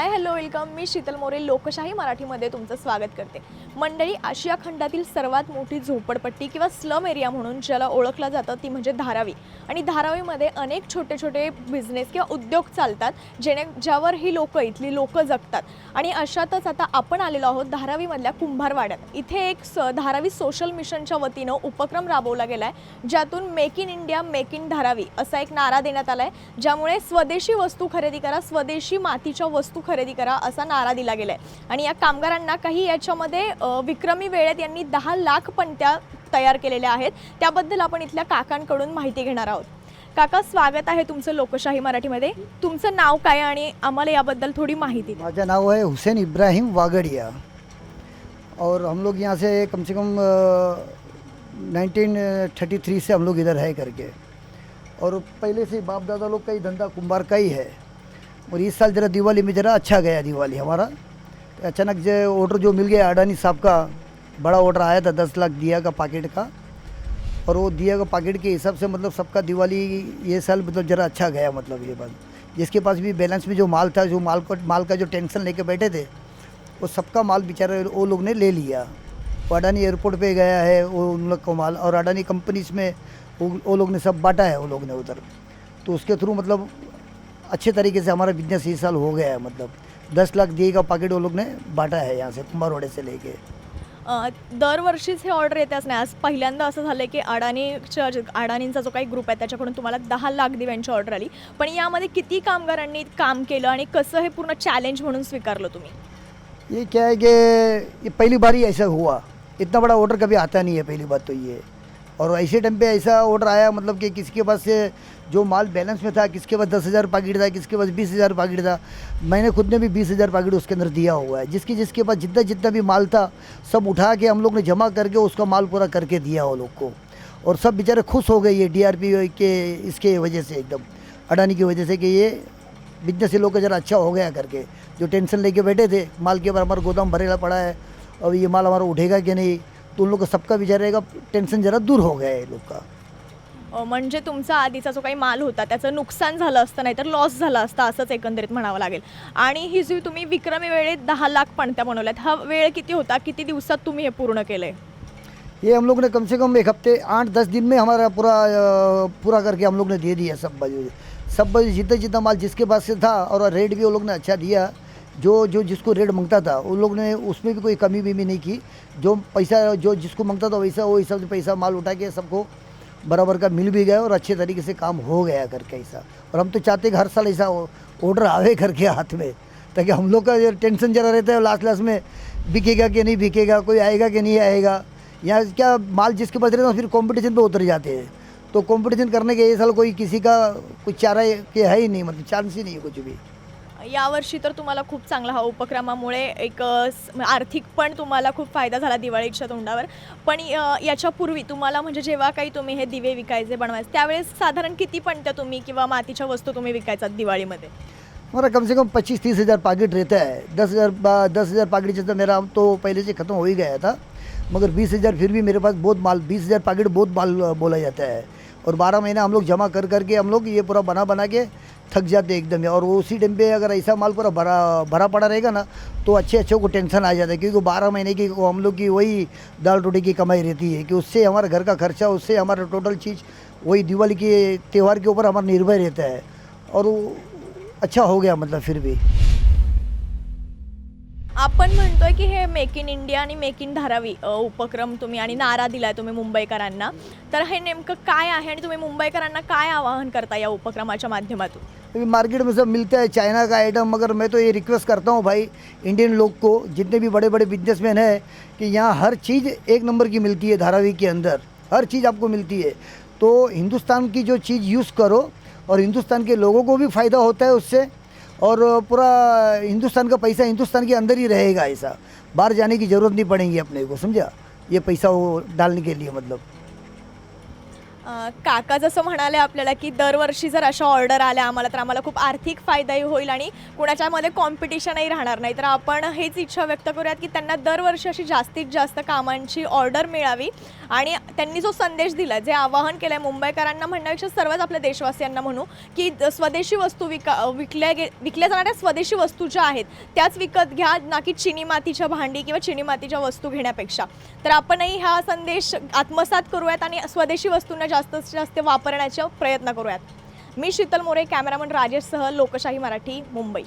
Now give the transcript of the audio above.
हाय hello welcome. मी शीतल मोरे लोकशाही मराठीमध्ये तुमचं स्वागत करते. मंडळी, आशिया खंडातील सर्वात मोठी झोपडपट्टी किंवा स्लम एरिया म्हणून ज्याला ओळखलं जातं ती म्हणजे धारावी. आणि धारावीमध्ये अनेक छोटे छोटे बिझनेस किंवा उद्योग चालतात ज्यावर ही इथली लोक जगतात. आणि अशातच आता आपण आलेलो आहोत धारावीमधल्या कुंभारवाड्यात. इथे एक धारावी सोशल मिशनच्या वतीनं उपक्रम राबवला गेला आहे, ज्यातून make in India make in Dharavi असा एक नारा देण्यात आला आहे, ज्यामुळे स्वदेशी वस्तू खरेदी करा, स्वदेशी मातीच्या वस्तू खरेदी करा असा नारा दिला गेला आहे. आणि या कामगारांना काही याच्यामध्ये विक्रमी वेळेत यांनी 10 लाख पणत्या तयार केलेल्या आहेत. त्याबद्दल आपण इथल्या काकांकडून माहिती घेणार आहोत. काका, स्वागत आहे तुमचं लोकशाही मराठीमध्ये. तुमचं नाव काय आणि आम्हाला याबद्दल थोड़ी माहिती द्या. माझं नाव है हुसैन इब्राहिम वागड़िया और हम लोग यहाँ से कम 1933 से हम लोग इधर है करके, और पहले से बाप दादा लोग का ही धंधा कुंभार का ही है. और इस साल ज़रा दिवाली में ज़रा अच्छा गया दिवाली हमारा. तो अचानक जो ऑर्डर जो मिल गया अडानी साहब का बड़ा ऑर्डर आया था 10 लाख दिया का पैकेट का, और वो दिया का पैकेट के हिसाब से मतलब सबका दिवाली ये साल मतलब ज़रा अच्छा गया. मतलब ये बात, जिसके पास भी बैलेंस में जो माल था, जो माल का जो टेंशन लेके बैठे थे, वो सबका माल बेचारे वो लोग ने ले लिया. वो अडानी एयरपोर्ट पे गया है वो उन लोग का माल, और अडानी कंपनीज में वो लोग ने सब बांटा है वो लोग ने उधर. तो उसके थ्रू मतलब अच्छे तरीके से हमारा बिजनेस इस साल हो गया है. मतलब 10 लाख दिए का पैकेट वो लोग ने बांटा है यहाँ से कुंभारवाड़े से लेके. दरवर्षीच हे ऑर्डर येतच नाही. आज पहिल्यांदा असं झालं की अडानींचा जो काही ग्रुप आहे त्याच्याकडून तुम्हाला 10 लाख दिव्यांची ऑर्डर आली. पण यामध्ये किती कामगारांनी काम केलं आणि कसं हे पूर्ण चॅलेंज म्हणून स्वीकारलं तुम्ही? ये क्या है कि ये पहली बार ही ऐसा हुआ. इतना बड़ा ऑर्डर कभी आता नहीं है, पहली बात तो ये. और ऐसे टाइम पे ऐसा ऑर्डर आया मतलब कि किसी के पास से जो माल बैलेंस में था, किसके पास 10,000 पैकेट था, किसके पास 20,000 पैकेट था. मैंने खुद ने भी 20,000 पैकेट उसके अंदर दिया हुआ है. जिसके पास जितना भी माल था सब उठा के हम लोग ने जमा करके उसका माल पूरा करके दिया वो लोग को. और सब बेचारे खुश हो गए ये DRP के इसके वजह से, एकदम अडानी की वजह से, कि ये बिजनेस लोग का ज़रा अच्छा हो गया करके. जो टेंशन लेके बैठे थे माल के ऊपर, हमारा गोदाम भरेला पड़ा है, अब ये माल हमारा उठेगा कि नहीं, तो उन लोग का सबका बेचारे का टेंशन ज़रा दूर हो गया है लोग का. म्हणजे तुमचा आधीचा जो काही माल होता त्याचं नुकसान झालं असतं, नाहीतर लॉस झाला असता असंच एकंदरीत म्हणावं लागेल. आणि ही जी तुम्ही विक्रमी वेळेत 10 लाख पणत्या बनवल्यात, हा वेळ किती होता, किती दिवसात तुम्ही हे पूर्ण केलंय? ये हम लोग ने कम से कम 1 हफ्ते 8-10 दिन में हमारा पूरा करके हम लोग ने दे दिया सब बाजू जितना माल जिसके पास से था. और रेट भी वो लोग ने अच्छा दिया. जो जिसको रेट मांगता था उन लोग ने उसमें भी कोई कमी भी नहीं की. जो पैसा जो जिसको मांगता था वैसा वो हिसाब से पैसा माल उठा के सबको बराबर का मिल भी गया और अच्छे तरीके से काम हो गया करके ऐसा. और हम तो चाहते हैं कि हर साल ऐसा ऑर्डर आवे करके हाथ में, ताकि हम लोग का टेंशन जरा रहता है लास्ट में बिकेगा कि नहीं बिकेगा, कोई आएगा कि नहीं आएगा. यहाँ क्या माल जिसके पास रहता है फिर कंपटीशन पे उतर जाते हैं. तो कंपटीशन करने के ये साल कोई किसी का कुछ चारा के है ही नहीं, मतलब चांस ही नहीं है कुछ भी. यावर्षी तर तुम्हाला खूप चांगला हा उपक्रमामुळे एक आर्थिक पण तुम्हाला खूप फायदा झाला दिवाळीच्या तोंडावर. पण याच्यापूर्वी तुम्हाला म्हणजे जेव्हा काही तुम्ही हे दिवे विकायचे बनवायचे त्यावेळेस साधारण किती पणत्या तुम्ही किंवा मातीच्या वस्तू तुम्ही विकायचात दिवाळीमध्ये? हमारा कम से कम 25-30 हज़ार पैकेट रहता है. 10,000 पैकेट जैसा मेरा तो पहले से ख़त्म हो ही गया था, मगर 20,000 फिर भी मेरे पास बहुत माल, 20,000 पैकेट बहुत माल बोला जाता है. और 12 महीना हम लोग जमा करके हम लोग ये पूरा बना के थक जाते एकदम. और उसी टाइम पे अगर ऐसा माल पूरा भरा पड़ा रहेगा ना तो अच्छे को टेंशन आ जाता है, क्योंकि 12 महीने की हम लोग की वही दाल रोटी की कमाई रहती है, कि उससे हमारे घर का खर्चा, उससे हमारा टोटल चीज़ वही दिवाली के त्यौहार के ऊपर हमारा निर्भर रहता है. और वो अच्छा हो गया मतलब फिर भी. आपण म्हणतोय की हे मेक इन इंडिया आणि मेक इन धारावी उपक्रम तुम्ही आणि नारा दिलाय तुम्ही मुंबईकरांना, तर हे नेमकं काय आहे आणि तुम्ही मुंबईकरांना काय आवाहन करता या उपक्रमाच्या माध्यमातून? अभी मार्केट में सब मिलता है चाइना का आइटम, मगर मैं तो ये रिक्वेस्ट करता हूँ भाई इंडियन लोग को, जितने भी बड़े बड़े बिजनेसमैन हैं, कि यहाँ हर चीज़ 1 नंबर की मिलती है. धारावी के अंदर हर चीज़ आपको मिलती है. तो हिंदुस्तान की जो चीज़ यूज़ करो, और हिंदुस्तान के लोगों को भी फ़ायदा होता है उससे, और पूरा हिंदुस्तान का पैसा हिंदुस्तान के अंदर ही रहेगा. ऐसा बाहर जाने की ज़रूरत नहीं पड़ेगी अपने को, समझा, ये पैसा वो डालने के लिए. मतलब काका जसं म्हणाले आपल्याला की दरवर्षी जर अशा ऑर्डर आल्या आम्हाला तर आम्हाला खूप आर्थिक फायदाही होईल आणि कुणाच्यामध्ये कॉम्पिटिशनही राहणार नाही. तर आपण हेच इच्छा व्यक्त करूयात की त्यांना दरवर्षी अशी जास्तीत जास्त कामांची ऑर्डर मिळावी. आणि त्यांनी जो संदेश दिला, जे आवाहन केलं आहे मुंबईकरांना म्हणण्यापेक्षा सर्वच आपल्या देशवासियांना म्हणू की स्वदेशी वस्तू विकल्या जाणाऱ्या स्वदेशी वस्तू ज्या आहेत त्याच विकत घ्या, ना की चिनी मातीच्या भांडी किंवा चिनी मातीच्या वस्तू घेण्यापेक्षा. तर आपणही हा संदेश आत्मसात करूयात आणि स्वदेशी वस्तूंना जास्तीत जास्त वापरण्याचा प्रयत्न करूयात. मी शीतल मोरे, कॅमेरामन राजेशसह लोकशाही मराठी, मुंबई.